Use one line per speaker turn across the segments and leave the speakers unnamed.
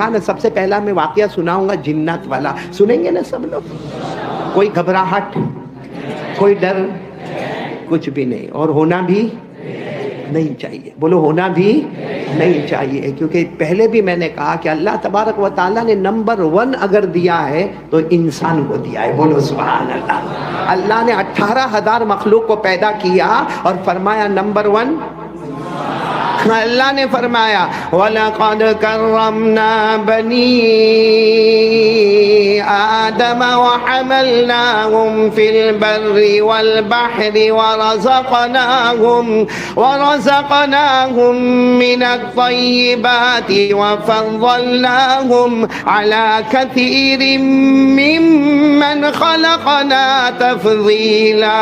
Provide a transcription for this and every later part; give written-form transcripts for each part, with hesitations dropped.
کہا نا سب سے پہلا میں واقعہ سناؤں گا جنات والا، سنیں گے نا سب لوگ؟ کوئی گھبراہٹ، کوئی ڈر، کچھ بھی نہیں، اور ہونا بھی نہیں چاہیے، بولو ہونا بھی نہیں چاہیے، کیونکہ پہلے بھی میں نے کہا کہ اللہ تبارک و تعالیٰ نے نمبر 1 اگر دیا ہے تو انسان کو دیا ہے، بولو سبحان اللہ۔ اللہ نے 18,000 مخلوق کو پیدا کیا اور فرمایا نمبر 1 اللہ نے فرمایا وَلَقَدْ كَرَّمْنَا بَنِي آدَمَ وَحَمَلْنَاهُمْ فِي الْبَرِّ وَالْبَحْرِ وَرَزَقْنَاهُمْ مِنَ الطَّيِّبَاتِ وَفَضَّلْنَاهُمْ عَلَى كَثِيرٍ مِّمَّنْ خَلَقْنَا تَفْضِيلًا۔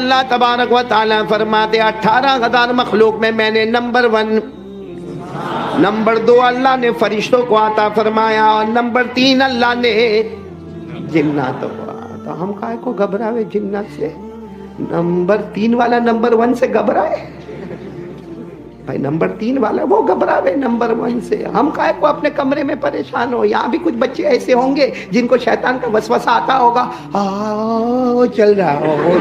اللہ تبارک و تعالیٰ فرماتے 18,000 مخلوق میں نے نمبر 1، نمبر 2 اللہ نے فرشتوں کو عطا فرمایا، اور نمبر 3 اللہ نے جناتوں کو۔ تو ہم کائے کو گھبراوے جنات سے؟ نمبر 3 والا نمبر 1 سے گھبرائے بھائی، نمبر 3 والا وہ گھبراوے نمبر 1 سے۔ ہم کائے کو اپنے کمرے میں پریشان ہو؟ یہاں بھی کچھ بچے ایسے ہوں گے جن کو شیطان کا وسوسہ آتا ہوگا، وہ چل رہا ہو۔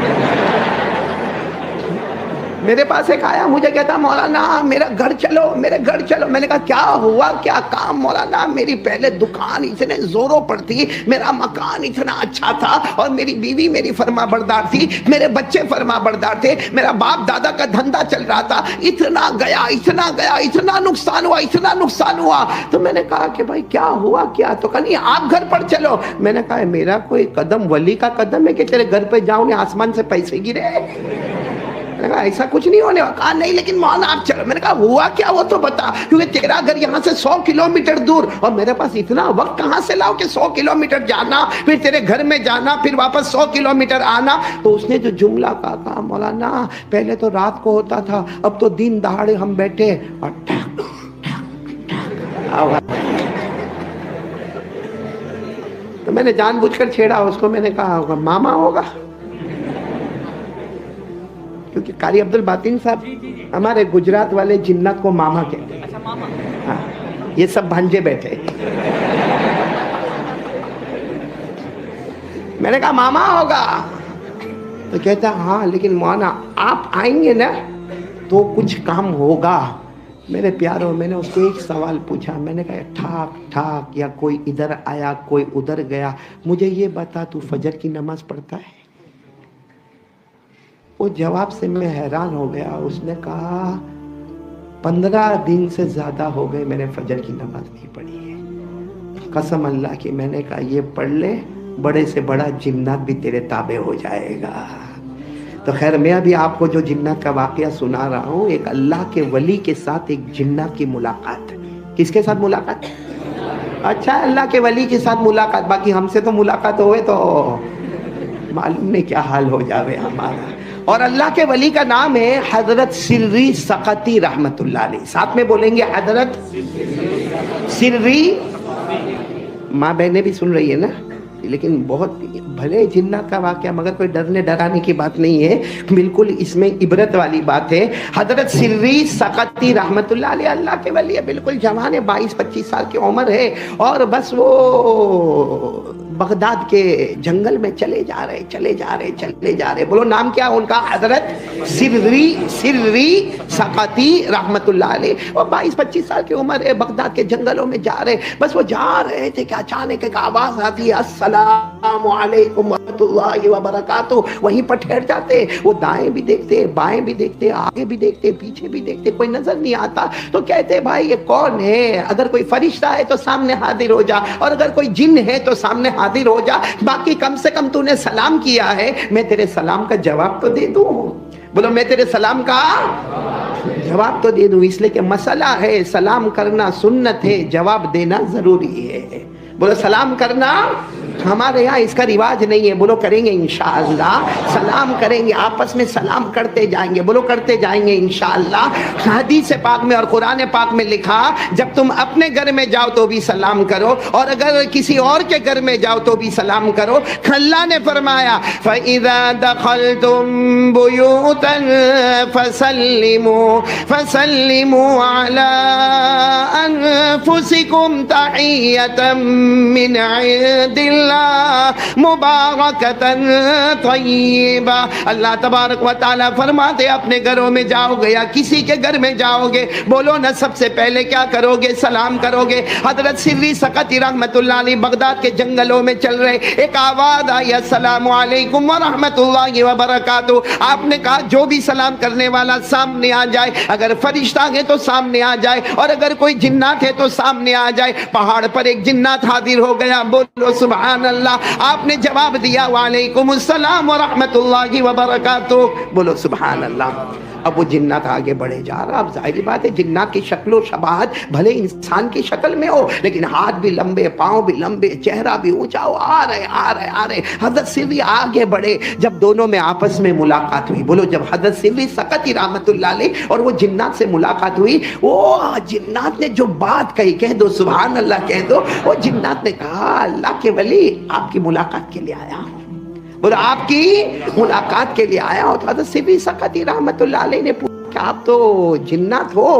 میرے پاس ایک آیا، مجھے کہتا مولانا میرا گھر چلو، میرے گھر چلو۔ میں نے کہا کیا ہوا، کیا کام؟ مولانا میری پہلے دکان اتنے زوروں پر تھی، میرا مکان اتنا اچھا تھا، اور میری بیوی میری فرما بردار تھی، میرے بچے فرما بردار تھے، میرا باپ دادا کا دھندا چل رہا تھا، اتنا گیا اتنا نقصان ہوا۔ تو میں نے کہا کہ بھائی کیا ہوا کیا؟ تو کہا نہیں آپ گھر پر چلو۔ میں نے کہا میرا کوئی قدم ولی کا قدم ہے کہ تیرے گھر پہ جاؤں نے آسمان سے پیسے گرے؟ میں نے کہا ایسا کچھ نہیں ہونے والا۔ کہا نہیں لیکن مولانا آپ چلو۔ میں نے کہا ہوا کیا وہ تو بتا، کیونکہ تیرا گھر یہاں سے 100 کلومیٹر دور، اور میرے پاس اتنا وقت کہاں سے لاؤ کہ 100 کلومیٹر جانا، پھر تیرے گھر میں جانا، پھر واپس 100 کلومیٹر آنا۔ تو اس نے جو جملہ کہا مولانا پہلے تو رات کو ہوتا تھا، اب تو دن دہاڑے ہم بیٹھے اور تو میں نے جان بوجھ کر چھیڑا اس کو۔ میں نے کہا ہوگا ماما ہوگا، کیونکہ قاری عبد الباطن صاحب ہمارے گجرات والے جنات کو ماما کہتے ہیں۔ ہاں یہ سب بھانجے بیٹھے۔ میں نے کہا ماما ہوگا، تو کہتا ہاں لیکن مولانا آپ آئیں گے نا تو کچھ کام ہوگا۔ میرے پیاروں میں نے اس کو ایک سوال پوچھا، میں نے کہا ٹھاک ٹھاک یا کوئی ادھر آیا کوئی ادھر گیا، مجھے یہ بتا تو فجر کی نماز پڑھتا ہے؟ وہ جواب سے میں حیران ہو گیا۔ اس نے کہا 15 دن سے زیادہ ہو گئے میں نے فجر کی نماز نہیں پڑھی ہے۔ قسم اللہ کی میں نے کہا یہ پڑھ لے، بڑے سے بڑا جنات بھی تیرے تابع ہو جائے گا۔ تو خیر میں ابھی آپ کو جو جنات کا واقعہ سنا رہا ہوں، ایک اللہ کے ولی کے ساتھ ایک جنات کی ملاقات۔ کس کے ساتھ ملاقات؟ اچھا اللہ کے ولی کے ساتھ ملاقات، باقی ہم سے تو ملاقات ہوئے تو معلوم نہیں کیا حال ہو جاوے ہمارا۔ اور اللہ کے ولی کا نام ہے حضرت سری سقطی رحمت اللہ علیہ۔ ساتھ میں بولیں گے حضرت سری۔ ماں بہنیں بھی سن رہی ہے نا، لیکن بہت بھلے جنات کا واقعہ مگر کوئی ڈرنے ڈرانے کی بات نہیں ہے، بالکل اس میں عبرت والی بات ہے۔ حضرت سری سقطی رحمت اللہ علیہ اللہ کے ولی ہے، بالکل جوان ہے، 22-25 سال کی عمر ہے، اور بس وہ بغداد کے جنگل میں چلے جا رہے۔ بولو نام کیا ان کا؟ حضرت سری سقطی رحمت اللہ علیہ۔ اور 22-25 سال کی عمر ہے، بغداد کے جنگلوں میں جا رہے، بس وہ جا رہے تھے کہ اچانک ایک آواز آتی ہے السلام علیکم ورحمۃ اللہ وبرکاتہ۔ وہیں پر ٹھہر جاتے، وہ دائیں بھی دیکھتے بائیں بھی دیکھتے، آگے بھی دیکھتے پیچھے بھی دیکھتے، کوئی نظر نہیں آتا۔ تو کہتے بھائی یہ کون ہے؟ اگر کوئی فرشتہ ہے تو سامنے حاضر ہو جا، اور اگر کوئی جن ہے تو سامنے حاضر ہو جا، باقی کم سے کم تو نے سلام کیا ہے، میں تیرے سلام کا جواب تو دے دوں۔ بولو میں تیرے سلام کا جواب تو دے دوں، اس لیے کہ مسئلہ ہے سلام کرنا سنت ہے، جواب دینا ضروری ہے۔ بولو سلام کرنا ہمارے یہاں اس کا رواج نہیں ہے. بولو کریں گے انشاءاللہ. سلام کریں گے, آپس میں سلام کرتے جائیں گے. بولو کرتے جائیں گے انشاءاللہ. حدیث پاک میں اور قرآن پاک میں لکھا جب تم اپنے گھر میں جاؤ تو بھی سلام کرو, اور اگر کسی اور کے گھر میں جاؤ تو بھی سلام کرو. اللہ نے فرمایا فَإِذَا دَخَلْتُمْ بُيُوتًا فَسَلِّمُوا عَلَىٰ أَنفُسِكُمْ تَحِيَّةً مِّنْ عِندِ اللَّهِ مُبَارَكَةً طَيِّبَةً. اللہ تبارک و تعالیٰ فرماتے اپنے گھروں میں جاؤ گے یا کسی کے گھر میں جاؤ گے, بولو نا سب سے پہلے کیا کرو گے؟ سلام کرو گے. حضرت سری سقطی رحمت اللہ علیہ بغداد کے جنگلوں میں چل رہے, ایک آواز آئی السلام علیکم ورحمت اللہ وبرکاتہ. آپ نے کہا جو بھی سلام کرنے والا سامنے آ جائے, اگر فرشتہ ہے تو سامنے آ جائے, اور اگر کوئی جنات ہے تو سامنے آ جائے. پہاڑ پر ایک جنات حاضر ہو گیا, بولو سبحان اللہ. آپ نے جواب دیا وعلیکم السلام ورحمت اللہ وبرکاتہ. بولو سبحان اللہ. اب وہ جنات آگے بڑھے جا رہا. اب ظاہری بات ہے جنات کی شکل و شباہت بھلے انسان کی شکل میں ہو, لیکن ہاتھ بھی لمبے, پاؤں بھی لمبے, چہرہ بھی اونچا ہو. آ رہے. حضرت سری آگے بڑھے. جب دونوں میں آپس میں ملاقات ہوئی, بولو جب حضرت سری سقطی رحمت اللہ علیہ اور وہ جنات سے ملاقات ہوئی, وہ جنات نے جو بات کہی, کہہ دو سبحان اللہ کہہ دو. وہ جنات نے کہا اللہ کے ولی آپ کی ملاقات کے لیے آیا ہوں. بولو آپ کی ملاقات کے لیے آیا ہوں. تو حضرت سری سقطی رحمت اللہ علیہ نے پوچھا کہ آپ تو جنات ہو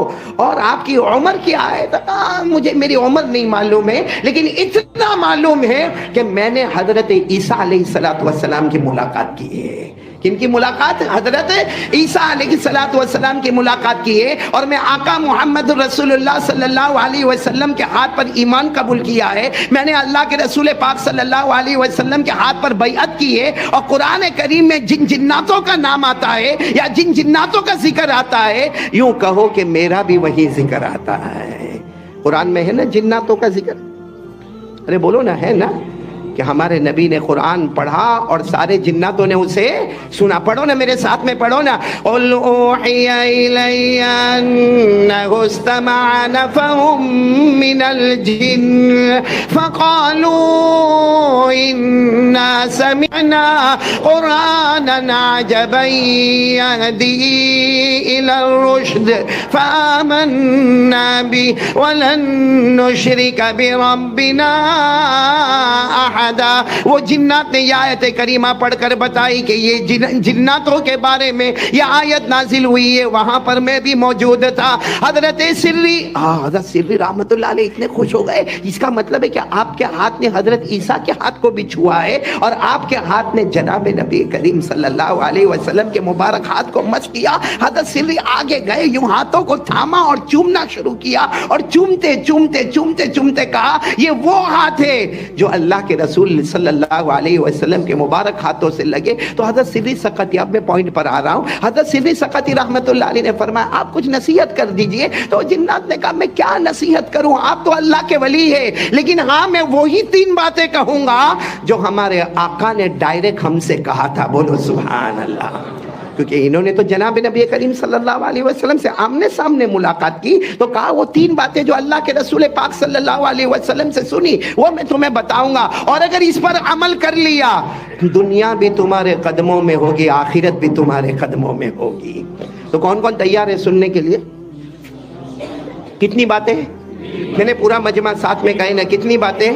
اور آپ کی عمر کیا ہے؟ تو کہا مجھے میری عمر نہیں معلوم ہے, لیکن اتنا معلوم ہے کہ میں نے حضرت عیسیٰ علیہ السلام کی ملاقات کی ہے. کن کی ملاقات؟ حضرت عیسیٰ علیہ السلام کی ملاقات کی ہے. اور میں آقا محمد رسول اللہ صلی اللہ علیہ وسلم کے ہاتھ پر ایمان قبول کیا ہے. میں نے اللہ کے رسول پاک صلی اللہ علیہ وسلم کے ہاتھ پر بیعت کی ہے. اور قرآن کریم میں جن جناتوں کا نام آتا ہے یا جن جناتوں کا ذکر آتا ہے, یوں کہو کہ میرا بھی وہی ذکر آتا ہے. قرآن میں ہے نا جناتوں کا ذکر؟ ارے بولو نا, ہے نا کہ ہمارے نبی نے قرآن پڑھا اور سارے جناتوں نے اسے سنا. پڑھو نا میرے ساتھ میں, پڑھو نا. قُلْ أُوحِيَ إِلَيَّ أَنَّهُ اسْتَمَعَ نَفَرٌ مِّنَ الْجِنِّ فَقَالُوا إِنَّا سَمِعْنَا قُرْآنًا عَجَبًا يَهْدِي إِلَى الرُّشْدِ فَآمَنَّا بِهِ وَلَن نُّشْرِكَ بِرَبِّنَا أَحَدًا. وہ جنات نے یہ آیت کریمہ پڑھ کر بتائی کہ یہ جناتوں کے بارے میں یہ آیت نازل ہوئی ہے. وہاں پر میں بھی موجود تھا. حضرت سری رحمت اللہ علیہ اتنے خوش ہو گئے. اس کا مطلب ہے کہ آپ کے ہاتھ نے حضرت عیسیٰ کے ہاتھ کو بھی چھوا ہے, اور آپ کے ہاتھ نے جناب نبی کریم صلی اللہ علیہ وسلم کے مبارک ہاتھ کو مس کیا. حضرت سری آگے گئے, یوں ہاتھوں کو تھاما اور چومنا شروع کیا, اور چومتے کہا یہ وہ ہاتھ ہے جو اللہ کے رسول صلی اللہ علیہ وسلم کے مبارک ہاتھوں سے لگے. تو حضرت سری سقطی, اب میں پوائنٹ پر آ رہا ہوں, حضرت سری سقطی رحمت اللہ علیہ نے فرمایا آپ کچھ نصیحت کر دیجئے. تو جنات نے کہا میں کیا نصیحت کروں, آپ تو اللہ کے ولی ہے, لیکن ہاں میں وہی 3 باتیں کہوں گا جو ہمارے آقا نے ڈائریکٹ ہم سے کہا تھا. بولو سبحان اللہ. کیونکہ انہوں نے تو جناب نبی کریم صلی اللہ علیہ وسلم سے آمنے سامنے ملاقات کی, تو کہا وہ 3 باتیں جو اللہ کے رسول پاک صلی اللہ علیہ وسلم سے سنی وہ میں تمہیں بتاؤں گا, اور اگر اس پر عمل کر لیا دنیا بھی تمہارے قدموں میں ہوگی, آخرت بھی تمہارے قدموں میں ہوگی. تو کون کون تیار ہے سننے کے لیے؟ کتنی باتیں؟ میں نے پورا مجمع ساتھ میں کہے نا, کتنی باتیں؟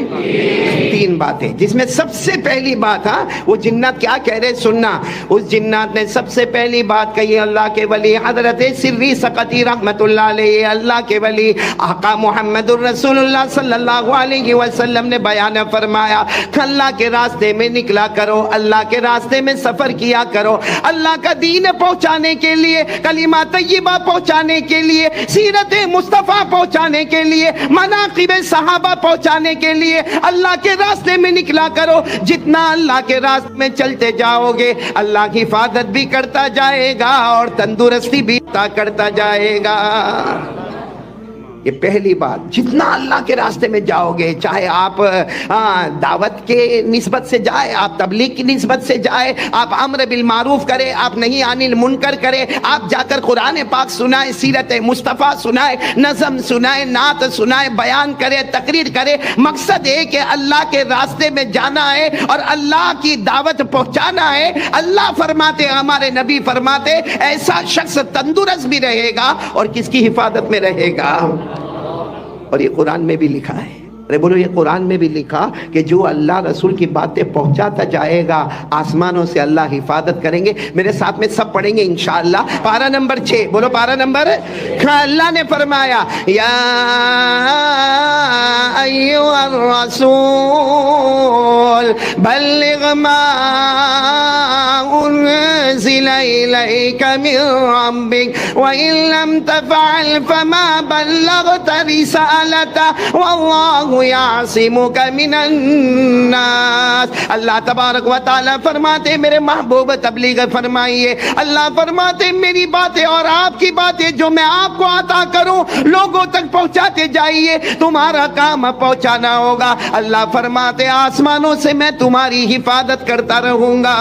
3 باتیں. جس میں سب سے پہلی بات, وہ جنات کیا کہہ رہے سننا. اس جنات نے سب سے پہلی بات کہی, اللہ کے ولی حضرت سری سقطی رحمت اللہ علیہ, اللہ کے ولی آقا محمد الرسول اللہ صلی اللہ علیہ وسلم نے بیان فرمایا اللہ کے راستے میں نکلا کرو, اللہ کے راستے میں سفر کیا کرو, اللہ کا دین پہنچانے کے لیے, کلمہ طیبہ پہنچانے کے لیے, سیرت مصطفیٰ پہنچانے کے لیے, مناقب صحابہ پہنچانے کے لیے اللہ کے راستے میں نکلا کرو. جتنا اللہ کے راستے میں چلتے جاؤ گے اللہ کی حفاظت بھی کرتا جائے گا اور تندرستی بھی عطا کرتا جائے گا. یہ پہلی بات، جتنا اللہ کے راستے میں جاؤ گے، چاہے آپ دعوت کے نسبت سے جائے، آپ تبلیغ کی نسبت سے جائے، آپ امر بالمعروف کرے، آپ نہیں عن المنکر کرے، آپ جا کر قرآن پاک سنائے، سیرت مصطفیٰ سنائے، نظم سنائے، نعت سنائے، بیان کرے، تقریر کرے، مقصد ہے کہ اللہ کے راستے میں جانا ہے اور اللہ کی دعوت پہنچانا ہے۔ اللہ فرماتے، ہمارے نبی فرماتے، ایسا شخص تندرست بھی رہے گا اور کس کی حفاظت میں رہے گا؟ اور یہ قرآن میں بھی لکھا ہے، ارے بولو، یہ قرآن میں بھی لکھا کہ جو اللہ رسول کی باتیں پہنچاتا جائے گا، آسمانوں سے اللہ حفاظت کریں گے۔ میرے ساتھ میں سب پڑھیں گے انشاءاللہ۔ پارہ نمبر 6، بولو پارہ نمبر، اللہ نے فرمایا یا ایھا الرسول بلغ ما انزل الیک من ربک وان لم تفعل فما بلغت رسالتہ واللہ یعصمک من الناس۔ اللہ تبارک و تعالی فرماتے، میرے محبوب تبلیغ فرمائیے، اللہ فرماتے میری باتیں اور آپ کی باتیں جو میں آپ کو عطا کروں لوگوں تک پہنچاتے جائیے، تمہارا کام پہنچانا ہوگا۔ اللہ فرماتے آسمانوں سے میں تمہاری حفاظت کرتا رہوں گا۔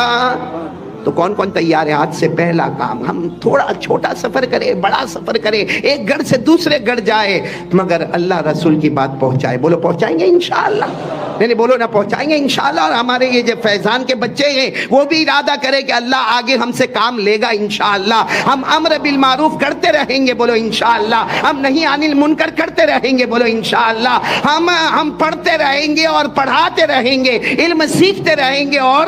تو کون کون تیار ہے؟ آج سے پہلا کام، ہم تھوڑا چھوٹا سفر کریں، بڑا سفر کریں، ایک گھر سے دوسرے گھر جائے، مگر اللہ رسول کی بات پہنچائے۔ بولو پہنچائیں گے انشاءاللہ؟ نہیں بولو نا، پہنچائیں گے انشاءاللہ۔ اور ہمارے یہ جو فیضان کے بچے ہیں وہ بھی ارادہ کرے کہ اللہ آگے ہم سے کام لے گا انشاءاللہ۔ ہم امر بالمعروف کرتے رہیں گے، بولو انشاءاللہ۔ ہم نہیں عن المنکر کرتے رہیں گے، بولو انشاءاللہ۔ ہم پڑھتے رہیں گے اور پڑھاتے رہیں گے، علم سیکھتے رہیں گے، اور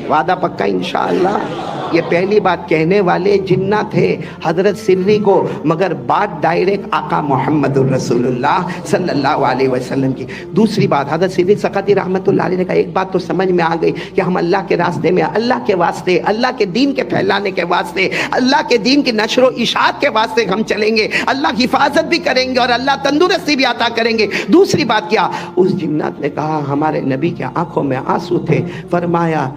وعدہ پکا انشاءاللہ۔ یہ پہلی بات کہنے والے جنات تھے حضرت سری کو، مگر بات ڈائریکٹ آقا محمد الرسول اللہ صلی اللہ علیہ وسلم کی۔ دوسری بات، حضرت سری سقطی رحمت اللہ علیہ نے کہا ایک بات تو سمجھ میں آ گئی کہ ہم اللہ کے راستے میں، اللہ کے واسطے، اللہ کے دین کے پھیلانے کے واسطے، اللہ کے دین کی نشر و اشاعت کے واسطے ہم چلیں گے، اللہ کی حفاظت بھی کریں گے اور اللہ تندرستی بھی عطا کریں گے۔ دوسری بات کیا؟ اس جنات نے کہا، ہمارے نبی کے آنکھوں میں آنسو تھے، فرمایا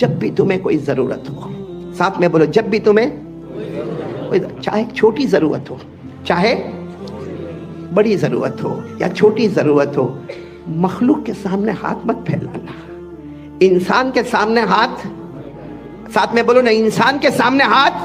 جب بھی تمہیں کوئی ضرورت ہو، ساتھ میں بولو، جب بھی تمہیں چاہے چھوٹی ضرورت ہو، چاہے بڑی ضرورت ہو یا چھوٹی ضرورت ہو، مخلوق کے سامنے ہاتھ مت پھیلانا، انسان کے سامنے ہاتھ، ساتھ میں بولو نا، انسان کے سامنے ہاتھ۔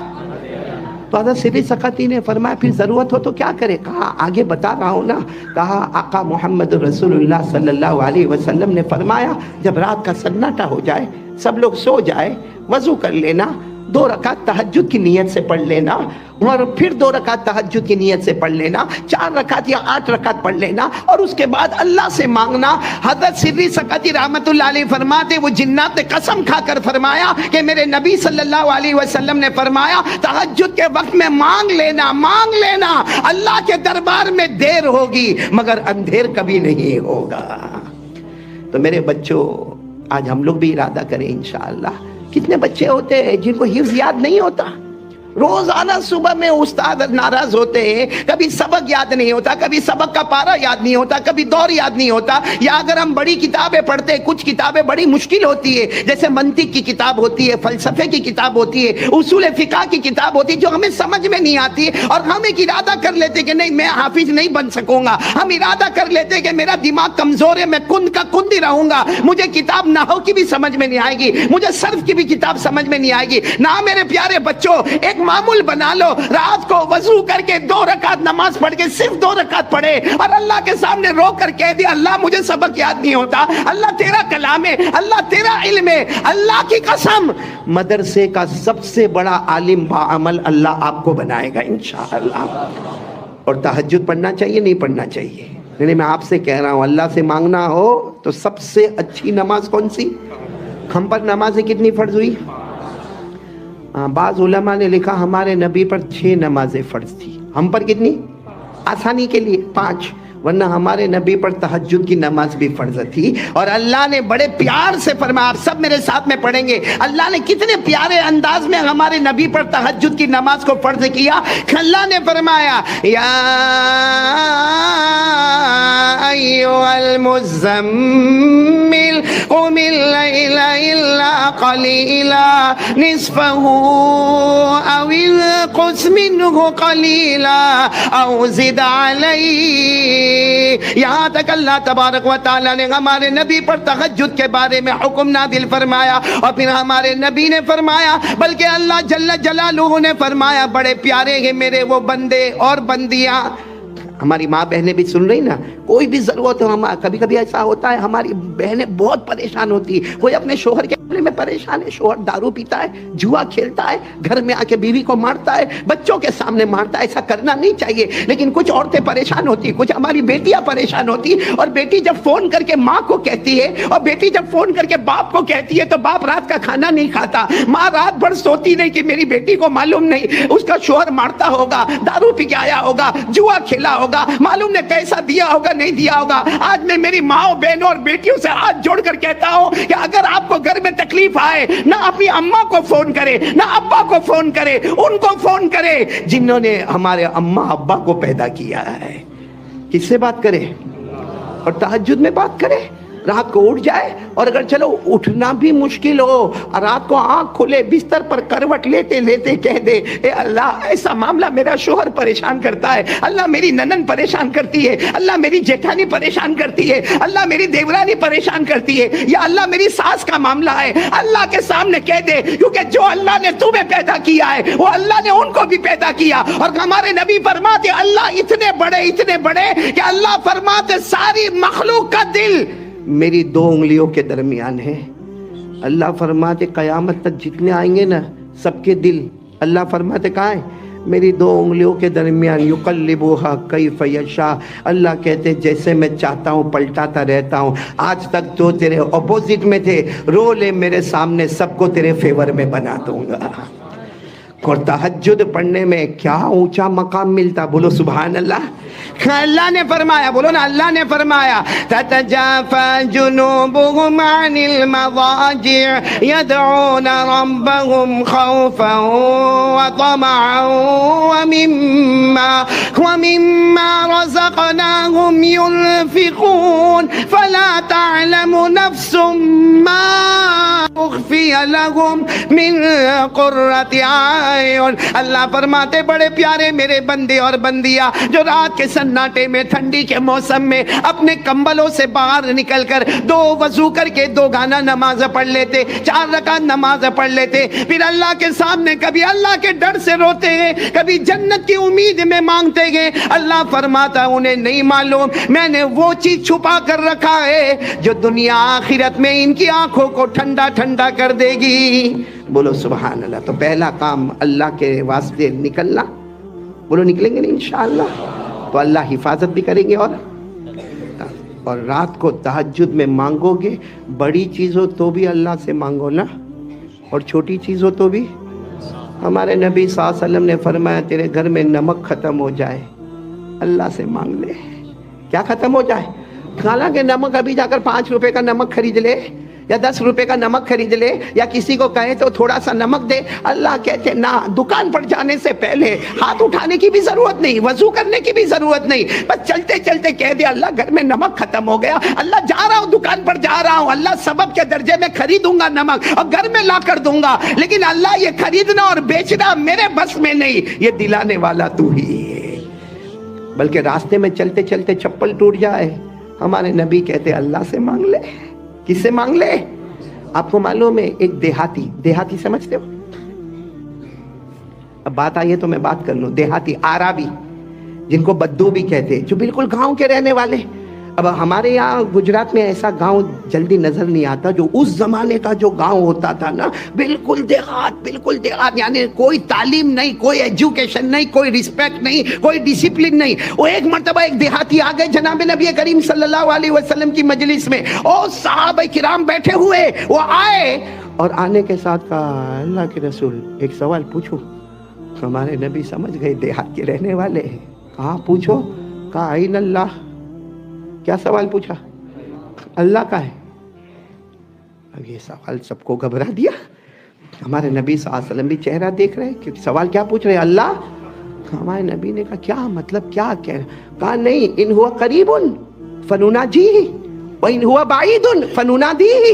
تو حضرت سری سقطی نے فرمایا پھر ضرورت ہو تو کیا کرے؟ کہا آگے بتا رہا ہوں نا، کہا آقا محمد رسول اللہ صلی اللہ علیہ وسلم نے فرمایا جب رات کا سناٹا ہو جائے، سب لوگ سو جائے، وضو کر لینا، 2 رکعت تہجد کی نیت سے پڑھ لینا، اور پھر 2 رکعت تہجد کی نیت سے پڑھ لینا، 4 رکعت یا 8 رکعت پڑھ لینا، اور اس کے بعد اللہ سے مانگنا۔ حضرت سری سقطی رحمت اللہ علیہ فرماتے، وہ جنات نے قسم کھا کر فرمایا کہ میرے نبی صلی اللہ علیہ وسلم نے فرمایا تہجد کے وقت میں مانگ لینا، مانگ لینا، اللہ کے دربار میں دیر ہوگی مگر اندھیر کبھی نہیں ہوگا۔ تو میرے بچوں، آج ہم لوگ بھی ارادہ کریں انشاءاللہ۔ کتنے بچے ہوتے ہیں جن کو حفظ یاد نہیں ہوتا؟ روزانہ صبح میں استاد ناراض ہوتے ہیں، کبھی سبق یاد نہیں ہوتا، کبھی سبق کا پارہ یاد نہیں ہوتا، کبھی دور یاد نہیں ہوتا، یا اگر ہم بڑی کتابیں پڑھتے ہیں، کچھ کتابیں بڑی مشکل ہوتی ہے، جیسے منطق کی کتاب ہوتی ہے، فلسفے کی کتاب ہوتی ہے، اصول فقہ کی کتاب ہوتی ہے، جو ہمیں سمجھ میں نہیں آتی، اور ہم ایک ارادہ کر لیتے کہ نہیں میں حافظ نہیں بن سکوں گا، ہم ارادہ کر لیتے کہ میرا دماغ کمزور ہے، میں کند کا کند ہی رہوں گا، مجھے کتاب نحو کی بھی سمجھ میں نہیں آئے گی، مجھے صرف کی بھی کتاب سمجھ میں نہیں آئے گی۔ نہ میرے پیارے بچوں، ایک معمول بنا لو، رات کو وضو کر کے 2 رکعت نماز پڑھ کے صرف 2 رکعت پڑھے اور اللہ کے سامنے رو کر کہہ دیا اللہ مجھے سبق یاد نہیں ہوتا، اللہ تیرا کلام ہے، اللہ تیرا علم ہے، اللہ کی قسم مدرسے کا سب سے بڑا عالم باعمل اللہ آپ کو بنائے گا انشاءاللہ۔ اور تہجد پڑھنا چاہیے نہیں پڑھنا چاہیے؟ یعنی میں آپ سے کہہ رہا ہوں اللہ سے مانگنا ہو تو سب سے اچھی نماز کون سی؟ ہم پر نمازیں کتنی فرض ہوئی؟ بعض علماء نے لکھا ہمارے نبی پر 6 نمازیں فرض تھی، ہم پر کتنی؟ آسانی کے لیے 5، ورنہ ہمارے نبی پر تہجد کی نماز بھی فرض تھی، اور اللہ نے بڑے پیار سے فرمایا، آپ سب میرے ساتھ میں پڑھیں گے، اللہ نے کتنے پیارے انداز میں ہمارے نبی پر تہجد کی نماز کو فرض کیا۔ اللہ نے فرمایا یا ایھا المزمل قم اللیل الا قلیلا نصفہ او انقص منہ قلیلا او زد علیہ۔ یہاں تک اللہ تبارک و تعالیٰ نے ہمارے نبی پر تہجد کے بارے میں حکم نازل فرمایا، اور پھر ہمارے نبی نے فرمایا، بلکہ اللہ جل جلالہ نے فرمایا، بڑے پیارے ہیں میرے وہ بندے اور بندیاں۔ ہماری ماں بہنیں بھی سن رہی نا، کوئی بھی ضرورت ہو، کبھی کبھی ایسا ہوتا ہے ہماری بہنیں بہت پریشان ہوتی ہے، کوئی اپنے شوہر کے معاملے میں پریشان ہے، شوہر دارو پیتا ہے، جوا کھیلتا ہے، گھر میں آ کے بیوی کو مارتا ہے، بچوں کے سامنے مارتا ہے، ایسا کرنا نہیں چاہیے، لیکن کچھ عورتیں پریشان ہوتی ہیں، کچھ ہماری بیٹیاں پریشان ہوتی ہیں، اور بیٹی جب فون کر کے ماں کو کہتی ہے، اور بیٹی جب فون کر کے باپ کو کہتی ہے، تو باپ رات کا کھانا نہیں کھاتا، ماں رات بھر سوتی نہیں کہ میری بیٹی کو معلوم نہیں اس کا شوہر مارتا ہوگا، دارو پی کے آیا ہوگا، جوا کھیلا ہوگا، معلوم نے پیسہ دیا ہوگا نہیں دیا ہوگا۔ آج میں میری ماں بہنوں اور بیٹیوں سے ہاتھ جوڑ کر کہتا ہوں کہ اگر آپ کو گھر میں تکلیف آئے، نہ اپنی اماں کو فون کرے، نہ ابا کو فون کرے، ان کو فون کرے جنہوں نے ہمارے اماں ابا کو پیدا کیا ہے۔ کس سے بات کرے؟ اور تہجد میں بات کرے، رات کو اٹھ جائے، اور اگر چلو اٹھنا بھی مشکل ہو، رات کو آنکھ کھلے بستر پر کروٹ لیتے لیتے کہہ دے، اے اللہ ایسا معاملہ میرا شوہر پریشان کرتا ہے، اللہ میری ننن پریشان کرتی ہے، اللہ میری جیٹھانی پریشان کرتی ہے، اللہ میری دیورانی پریشان کرتی ہے، یا اللہ میری ساس کا معاملہ ہے، اللہ کے سامنے کہہ دے، کیونکہ جو اللہ نے تمہیں پیدا کیا ہے وہ اللہ نے ان کو بھی پیدا کیا۔ اور ہمارے نبی فرماتے اللہ اتنے بڑے کہ اللہ فرماتے ساری مخلوق کا دل میری 2 انگلیوں کے درمیان ہے۔ اللہ فرماتے قیامت تک جتنے آئیں گے نا سب کے دل، اللہ فرماتے کہاں ہے؟ میری 2 انگلیوں کے درمیان، یقلبوہا کیف یشاء، اللہ کہتے جیسے میں چاہتا ہوں پلٹاتا رہتا ہوں۔ آج تک تو تیرے اپوزٹ میں تھے، رو لے میرے سامنے سب کو تیرے فیور میں بنا دوں گا۔ اور تہجد پڑھنے میں کیا اونچا مقام ملتا، بولو سبحان اللہ۔ اللہ نے فرمایا، بولو نا، اللہ نے فرمایا تتجافى جنوبهم عن المضاجع يدعون ربهم خوفا وطمعا ومما رزقناهم ينفقون فلا تعلم نفس ما اخفي لهم من قرة اعين۔ اللہ فرماتے بڑے پیارے میرے بندے اور بندیاں جو رات کے سناٹے میں ٹھنڈی کے موسم میں اپنے کمبلوں سے باہر نکل کر 2 وضو کر کے 2 گانا نماز پڑھ لیتے، 4 رکعت نماز پڑھ لیتے، پھر اللہ کے سامنے کبھی اللہ کے ڈر سے روتے ہیں، کبھی جنت کی امید میں مانگتے ہیں۔ اللہ فرماتا انہیں نہیں معلوم میں نے وہ چیز چھپا کر رکھا ہے جو دنیا آخرت میں ان کی آنکھوں کو ٹھنڈا ٹھنڈا کر دے گی۔ بولو سبحان اللہ۔ تو پہلا کام اللہ کے واسطے نکلنا، بولو نکلیں گے نہیں انشاءاللہ، تو اللہ حفاظت بھی کریں گے، اور رات کو تہجد میں مانگو گے، بڑی چیز ہو تو بھی اللہ سے مانگو نا، اور چھوٹی چیز ہو تو بھی۔ ہمارے نبی صلی اللہ علیہ وسلم نے فرمایا تیرے گھر میں نمک ختم ہو جائے اللہ سے مانگ لے۔ کیا ختم ہو جائے؟ حالانکہ نمک ابھی جا کر 5 روپے کا نمک خرید لے، یا 10 روپے کا نمک خرید لے، یا کسی کو کہے تو تھوڑا سا نمک دے، اللہ کہتے نہ، دکان پر جانے سے پہلے ہاتھ اٹھانے کی بھی ضرورت نہیں، وضو کرنے کی بھی ضرورت نہیں، بس چلتے چلتے کہہ دے اللہ گھر میں نمک ختم ہو گیا، اللہ جا رہا ہوں دکان پر جا رہا ہوں، اللہ سبب کے درجے میں خریدوں گا نمک اور گھر میں لا کر دوں گا، لیکن اللہ یہ خریدنا اور بیچنا میرے بس میں نہیں، یہ دلانے والا تو ہی ہے۔ بلکہ راستے میں چلتے چلتے چپل ٹوٹ جائے، ہمارے نبی کہتے اللہ سے مانگ لے۔ کس سے مانگ لے؟ آپ کو معلوم ہے ایک دیہاتی سمجھتے ہو؟ اب بات آئی ہے تو میں بات کر لوں۔ دیہاتی، آرابی، جن کو بدو بھی کہتے ہیں، جو بالکل گاؤں کے رہنے والے۔ اب ہمارے یہاں گجرات میں ایسا گاؤں جلدی نظر نہیں آتا، جو اس زمانے کا جو گاؤں ہوتا تھا نا، بالکل دیہات، یعنی کوئی تعلیم نہیں، کوئی ایجوکیشن نہیں، کوئی رسپیکٹ نہیں، کوئی ڈسپلن نہیں۔ وہ ایک مرتبہ ایک دیہاتی آ گئے جناب نبی کریم صلی اللہ علیہ وسلم کی مجلس میں، اور صحابہ کرام بیٹھے ہوئے، وہ آئے اور آنے کے ساتھ کہا اللہ کے رسول ایک سوال پوچھو؟ ہمارے نبی سمجھ گئے دیہات کے رہنے والے ہیں، کہا پوچھو؟ کہا این اللہ، کیا سوال پوچھا؟ اللہ کا ہے. اب یہ سوال سب کو گھبرا دیا. ہمارے نبی صلی اللہ علیہ وسلم بھی چہرہ دیکھ رہے کہ سوال کیا پوچھ رہے؟ اللہ. ہمارے نبی نے کہا کیا مطلب، کیا کہہ رہے؟ کہا نہیں، ان ہوا قریب فنناجیہ وان ہوا بعید فننادیہ.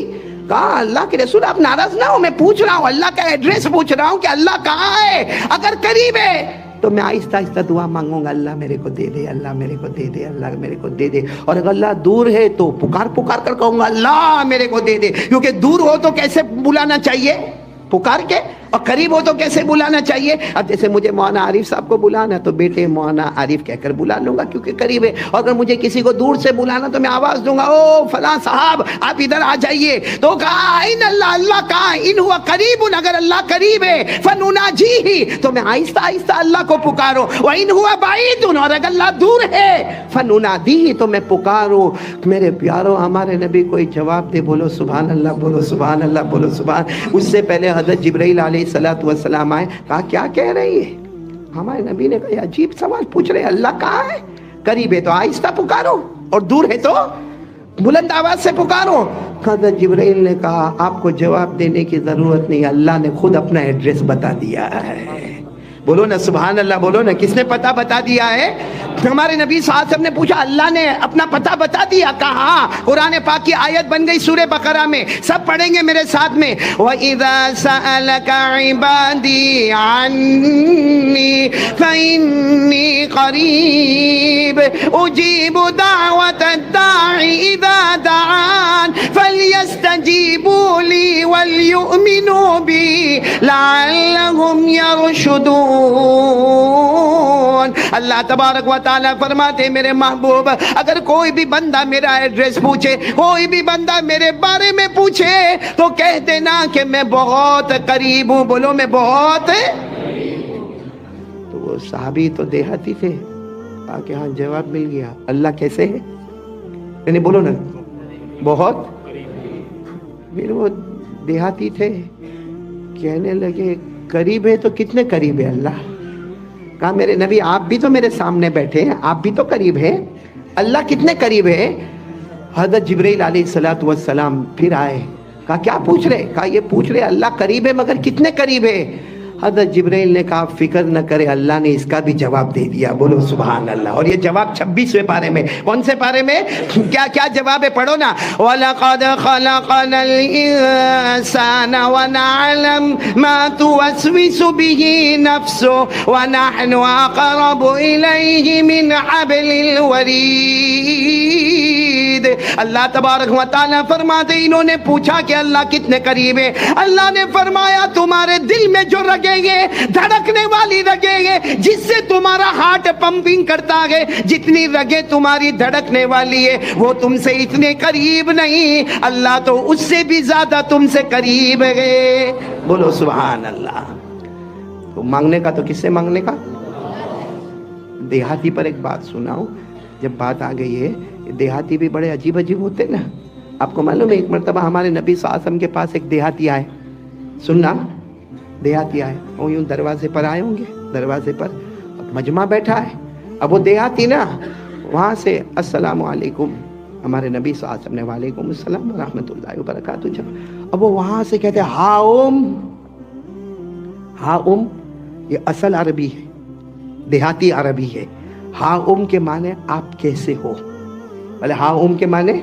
کہا اللہ کے رسول آپ ناراض نہ ہو، میں پوچھ رہا ہوں، اللہ کا ایڈریس پوچھ رہا ہوں کہ اللہ کہاں ہے. اگر قریب ہے تو میں آہستہ آہستہ دعا مانگوں گا، اللہ میرے کو دے دے، اللہ میرے کو دے دے، اللہ میرے کو دے دے. اور اگر اللہ دور ہے تو پکار پکار کر کہوں گا اللہ میرے کو دے دے. کیونکہ دور ہو تو کیسے بلانا چاہیے؟ پکار کے. اور قریب ہو تو کیسے بلانا چاہیے؟ اب جیسے مجھے مولانا عارف صاحب کو بلانا تو بیٹے مولانا عارف کہہ کر بلا لوں گا کیونکہ قریب ہے. اور اگر مجھے کسی کو دور سے بلانا تو میں آواز دوں گا او فلاں صاحب آپ ادھر آ جائیے. تو کہا ان اللہ، اللہ کہاں؟ ان ہوا قریب، اگر اللہ قریب ہے فنناجیہ تو میں آہستہ آہستہ اللہ کو پکاروں. وان ہوا بعید، اور اگر اللہ دور ہے فننادیہ تو میں پکاروں. میرے پیارو ہمارے نبی کوئی جواب دے، بولو سبحان اللہ، بولو سبحان اللہ، بولو سبحان. اس سے پہلے حضرت جبرائیل علیہ السلام آئے. کہا کیا کہہ رہی ہے؟ ہمارے نبی نے کہا عجیب سوال پوچھ رہے، اللہ کہاں ہے؟ قریب ہے تو آہستہ پکارو اور دور ہے تو بلند آواز سے پکارو. حضرت جبرائیل نے کہا آپ کو جواب دینے کی ضرورت نہیں، اللہ نے خود اپنا ایڈریس بتا دیا ہے. بولو نا سبحان اللہ، بولو نا. کس نے پتہ بتا دیا ہے؟ ہمارے نبی صلی اللہ علیہ وسلم نے پوچھا اللہ نے اپنا پتہ بتا دیا. کہا قرآن پاک کی آیت بن گئی سورہ بقرہ میں، سب پڑھیں گے میرے ساتھ میں. وَإِذَا سَأَلَكَ عِبَادِي عَنِّي فَإِنِّي قَرِيبٌ أُجِيبُ دَعْوَةَ الدَّاعِ إِذَا دَعَانِ فَلْيَسْتَجِيبُوا لِي وَلْيُؤْمِنُوا بِي لَعَلَّهُمْ يَرْشُدُونَ. اللہ تبارک و تعالیٰ فرماتے میرے محبوب اگر کوئی بھی بندہ میرا ایڈریس پوچھے، کوئی بھی بندہ میرے بارے میں پوچھے تو کہہ دینا کہ میں بہت قریب ہوں. بولو میں بہت. تو وہ صحابی تو دیہاتی تھے، کہا کہ ہاں جواب مل گیا. اللہ کیسے ہے؟ یعنی بولو نا بہت. پھر وہ دیہاتی تھے، کہنے لگے قریب ہے تو کتنے قریب ہے اللہ؟ کہا میرے نبی آپ بھی تو میرے سامنے بیٹھے ہیں، آپ بھی تو قریب ہیں، اللہ کتنے قریب ہے؟ حضرت جبرائیل علیہ السلام پھر آئے. کہا کیا پوچھ رہے؟ کہا یہ پوچھ رہے اللہ قریب ہے مگر کتنے قریب ہے؟ حضرت جبرائیل نے کہا فکر نہ کرے، اللہ نے اس کا بھی جواب دے دیا. بولو سبحان اللہ. اور یہ جواب 26ویں پارے میں. کون سے پارے میں؟ کیا جواب ہے؟ پڑھو نا. وَلَقَدْ خَلَقْنَا الْإِنسَانَ وَنَعْلَمُ مَا تُوَسْوِسُ بِهِ نَفْسُهُ وَنَحْنُ أَقْرَبُ إِلَيْهِ مِنْ حَبْلِ الْوَرِيدِ. اللہ تبارک و تعالیٰ فرماتے انہوں نے پوچھا کہ اللہ کتنے قریب ہے. اللہ نے فرمایا تمہارے دل میں جو رگیں گے، دھڑکنے والی رگیں گے جس سے تمہارا ہارٹ پمپنگ کرتا ہے، جتنی رگیں تمہاری دھڑکنے والی ہے وہ تم سے اتنے قریب نہیں، اللہ تو اس سے بھی زیادہ تم سے قریب ہے. بولو سبحان اللہ. تو مانگنے کا تو کس سے مانگنے کا؟ دیہاتی پر ایک بات سناؤ. جب بات آ گئی ہے، دیہاتی بھی بڑے عجیب عجیب ہوتے نا. آپ کو معلوم ہے ایک مرتبہ ہمارے نبی صلی اللہ علیہ وسلم کے پاس ایک دیہاتی آئے. سننا، دیہاتی آئے اور یوں دروازے پر آئے ہوں گے، دروازے پر مجمع بیٹھا ہے. اب وہ دیہاتی نا وہاں سے السلام علیکم، ہمارے نبی صلی اللہ علیہ وسلم نے وعلیکم السلام ورحمۃ اللہ وبرکاتہ. جب اب وہ وہاں سے کہتے ہیں ہا یہ اصل عربی ہے، دیہاتی عربی ہے. ہا کے معنی آپ کیسے ہو. بولے ہا کے معنی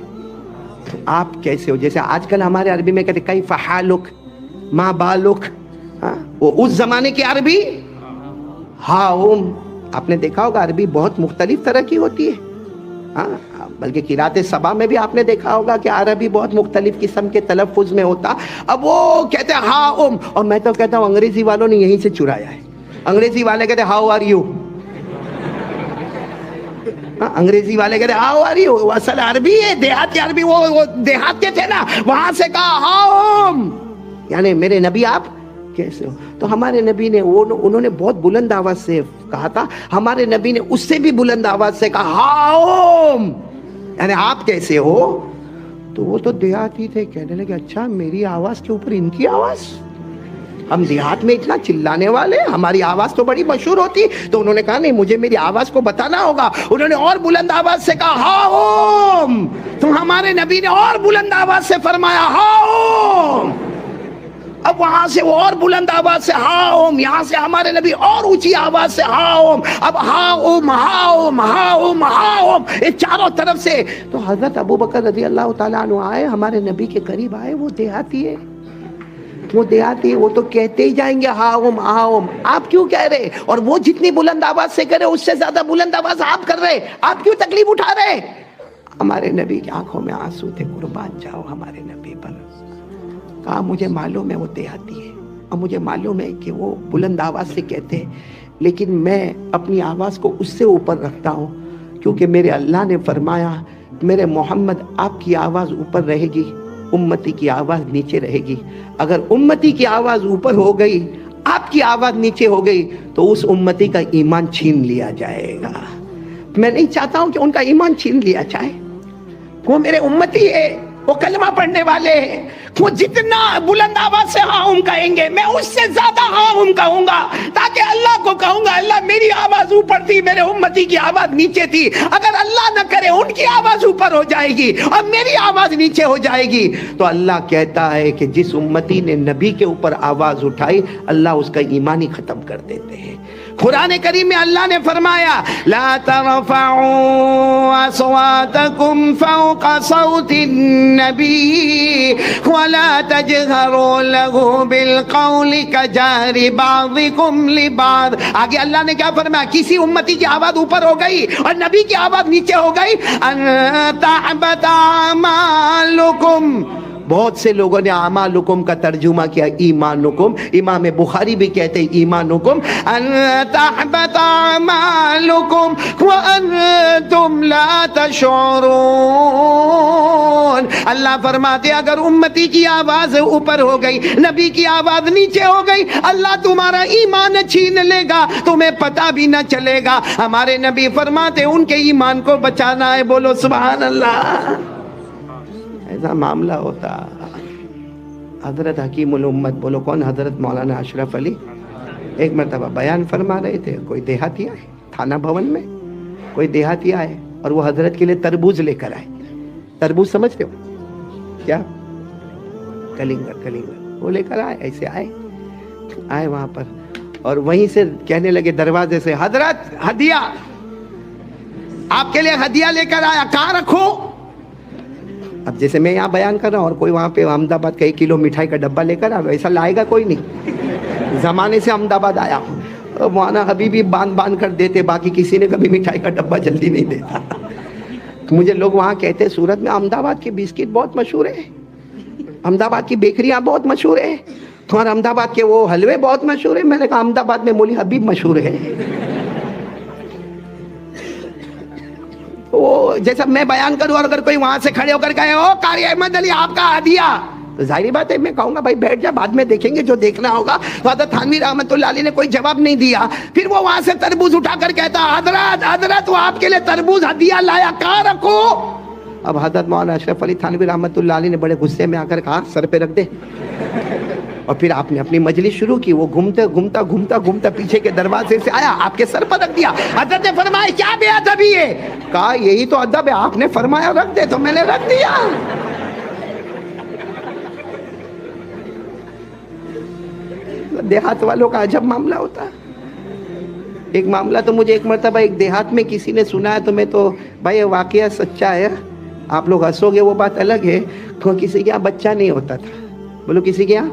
آپ کیسے ہو. جیسے آج کل ہمارے عربی میں کہتے کیف حالک، ما بالک. وہ اس زمانے کی عربی ہا آپ نے دیکھا ہوگا عربی بہت مختلف طرح کی ہوتی ہے. بلکہ قرات سبا میں بھی آپ نے دیکھا ہوگا کہ عربی بہت مختلف قسم کے تلفظ میں ہوتا. اب وہ کہتے ہیں ہا اور میں تو کہتا ہوں انگریزی والوں نے یہیں سے چرایا ہے. انگریزی والے کہتے ہیں ہاؤ آر یو. انگریزی والے کہتے ہیں ہاؤ آر یو. اصل عربی ہے دیہاتی عربی. وہ دیہات کے تھے نا، وہاں سے کہا ہاؤ یعنی میرے نبی آپ کیسے ہو. تو ہمارے نبی نے انہوں نے بہت بلند آواز سے کہا تھا. ہمارے نبی نے اس سے بھی بلند آواز سے کہا ہاؤ یعنی آپ کیسے ہو. تو وہ تو دیہاتی تھے، کہنے لگے اچھا میری آواز کے اوپر ان کی آواز. ہم دیہات میں اتنا چلانے والے، ہماری آواز تو بڑی مشہور ہوتی. تو انہوں نے کہا نہیں، مجھے میری آواز کو بتانا ہوگا. انہوں نے اور بلند آواز سے کہا ہاؤم. تو ہمارے نبی نے اور بلند آواز سے فرمایا ہاؤم. اب وہاں سے وہ اور بلند آواز سے ہاؤم، یہاں سے ہمارے نبی اور اونچی آواز سے ہاؤم. اب ہاؤم ہاؤم ہاؤم ہاؤم، یہ چاروں طرف سے. تو حضرت ابوبکر رضی اللہ تعالیٰ عنہ آئے، ہمارے نبی کے قریب آئے. وہ دیہاتی ہے، وہ تو کہتے ہی جائیں گے ہاؤم ہاؤم. آپ کیوں کہہ رہے؟ اور وہ جتنی بلند آواز سے کرے اس سے زیادہ بلند آواز آپ کر رہے، آپ کیوں تکلیف اٹھا رہے؟ ہمارے نبی کی آنکھوں میں آنسو تھے. قربان جاؤ ہمارے نبی پر. کہا مجھے معلوم ہے وہ دیہاتی ہے، اور مجھے معلوم ہے کہ وہ بلند آواز سے کہتے ہیں، لیکن میں اپنی آواز کو اس سے اوپر رکھتا ہوں، کیونکہ میرے اللہ نے فرمایا میرے محمد آپ کی آواز اوپر رہے گی، امتی کی آواز نیچے رہے گی. اگر امتی کی آواز اوپر ہو گئی، آپ کی آواز نیچے ہو گئی، تو اس امتی کا ایمان چھین لیا جائے گا. میں نہیں چاہتا ہوں کہ ان کا ایمان چھین لیا جائے. وہ میرے امتی ہے، وہ کلمہ پڑھنے والے ہیں. وہ جتنا بلند آواز سے ہاں کہیں گے، میں اس سے زیادہ ہاں کہوں گا، تاکہ اللہ کو کہوں گا اللہ میری آواز اوپر تھی، میرے امتی کی آواز نیچے تھی. اگر اللہ نہ کرے ان کی آواز اوپر ہو جائے گی اور میری آواز نیچے ہو جائے گی، تو اللہ کہتا ہے کہ جس امتی نے نبی کے اوپر آواز اٹھائی اللہ اس کا ایمان ہی ختم کر دیتے ہیں. قرآن کریم میں اللہ نے فرمایا لا ترفعوا اصواتکم فوق صوت النبی ولا تجهروا له بالقول كجهر بعضكم لبعض. آگے اللہ نے کیا فرمایا؟ کسی امتی کی آواز اوپر ہو گئی اور نبی کی آواز نیچے ہو گئی، ان تحبط اعمالکم. بہت سے لوگوں نے اعمالکم کا ترجمہ کیا ایمانکم. امام بخاری بھی کہتے ہیں ایمانکم. ان تحبط اعمالکم وانتم لا تشعرون. اللہ فرماتے اگر امتی کی آواز اوپر ہو گئی، نبی کی آواز نیچے ہو گئی، اللہ تمہارا ایمان چھین لے گا، تمہیں پتہ بھی نہ چلے گا. ہمارے نبی فرماتے ان کے ایمان کو بچانا ہے. بولو سبحان اللہ. ایسا معاملہ ہوتا. حضرت حکیم الامت، بولو کون؟ حضرت مولانا اشرف علی ایک مرتبہ بیان فرما رہے تھے. کوئی دیہاتی آئے تھانہ بھون میں، کوئی دیہاتی آئے اور وہ حضرت کے لیے تربوز لے کر آئے. تربوز سمجھتے ہو کیا؟ کلنگر وہ لے کر آئے. ایسے آئے وہاں پر اور وہیں سے کہنے لگے دروازے سے حضرت ہدیہ، آپ کے لیے ہدیہ لے کر آیا، کہاں رکھو؟ اب جیسے میں یہاں بیان کر رہا ہوں اور کوئی وہاں پہ احمد آباد کا 1 کلو مٹھائی کا ڈبہ لے کر آ، ایسا لائے گا کوئی نہیں. زمانے سے احمد آباد آیا ہوں، مولانا حبیبی باندھ کر دیتے، باقی کسی نے کبھی مٹھائی کا ڈبہ جلدی نہیں دیتا. مجھے لوگ وہاں کہتے سورت میں احمد آباد کے بسکٹ بہت مشہور ہے، احمد آباد کی بیکریاں بہت مشہور ہیں، اور احمد آباد کے وہ حلوے بہت مشہور ہیں. میں نے کہا احمد آباد میں مولی حبیب مشہور ہے. وہ جیسا میں بیان کروں اور اگر کوئی وہاں سے کھڑے ہو کر کہے او قاری احمد علی آپ کا ہدیہ، تو ظاہری بات ہے میں کہوں گا بھائی بیٹھ جا، بعد میں دیکھیں گے جو دیکھنا ہوگا. تو حضرت تھانوی رحمۃ اللہ علیہ نے کوئی جواب نہیں دیا. پھر وہ وہاں سے تربوز اٹھا کر کہتا حضرت وہ آپ کے لیے تربوز ہدیہ لایا، کہاں رکھو؟ اب حضرت مولانا اشرف علی تھانوی رحمۃ اللہ علیہ نے بڑے غصے میں آ کر کہا سر پہ رکھ دے. اور پھر آپ نے اپنی مجلس شروع کی. وہ گھومتا پیچھے کے دروازے سے آیا، آپ کے سر پر رکھ دیا. حضرت نے فرمایا کیا بے ادبی ہے؟ کہا یہی تو ادب ہے، آپ نے فرمایا رکھ دے تو میں نے رکھ دیا. دیہات والوں کا عجب معاملہ ہوتا. ایک معاملہ تو مجھے ایک مرتبہ ایک دیہات میں کسی نے سنایا، تو میں تو بھائی واقعہ سچا ہے، آپ لوگ ہنسو گے وہ بات الگ ہے. کسی کے یہاں بچہ نہیں ہوتا تھا. بولو کسی کے یہاں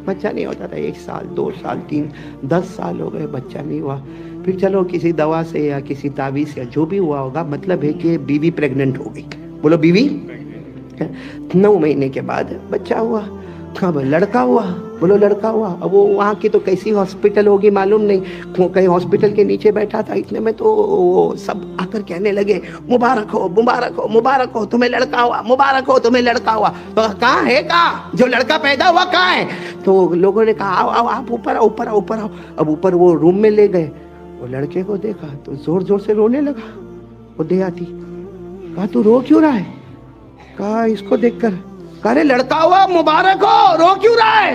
بچہ نہیں ہوتا تھا. 1 سال 2 سال 3 10 سال ہو گئے بچہ نہیں ہوا. پھر چلو کسی دوا سے یا کسی تعویذ سے جو بھی ہوا ہوگا، مطلب ہے کہ بیوی پریگننٹ ہو گئی. بولو بیوی 9 مہینے کے بعد بچہ ہوا. اب لڑکا ہوا. بولو لڑکا ہوا. اب وہ وہاں کی تو کیسی ہاسپٹل ہوگی معلوم نہیں، کہیں ہاسپٹل کے نیچے بیٹھا تھا. اتنے میں تو وہ سب آ کر کہنے لگے مبارک ہو مبارک ہو مبارک ہو تمہیں لڑکا ہوا، مبارک ہو تمہیں لڑکا ہوا. تو کہاں ہے، کہاں جو لڑکا پیدا ہوا کہاں ہے؟ تو لوگوں نے کہا آؤ آپ اوپر آؤ اوپر آؤ اوپر آؤ. اب اوپر وہ روم میں لے گئے. وہ لڑکے کو دیکھا تو زور سے رونے لگا. وہ دیہاتی کہا تو رو کیوں رہا ہے؟ کہا اس کو دیکھ کر. کہا رے لڑکا ہوا مبارک ہو، رو کیوں رہا ہے؟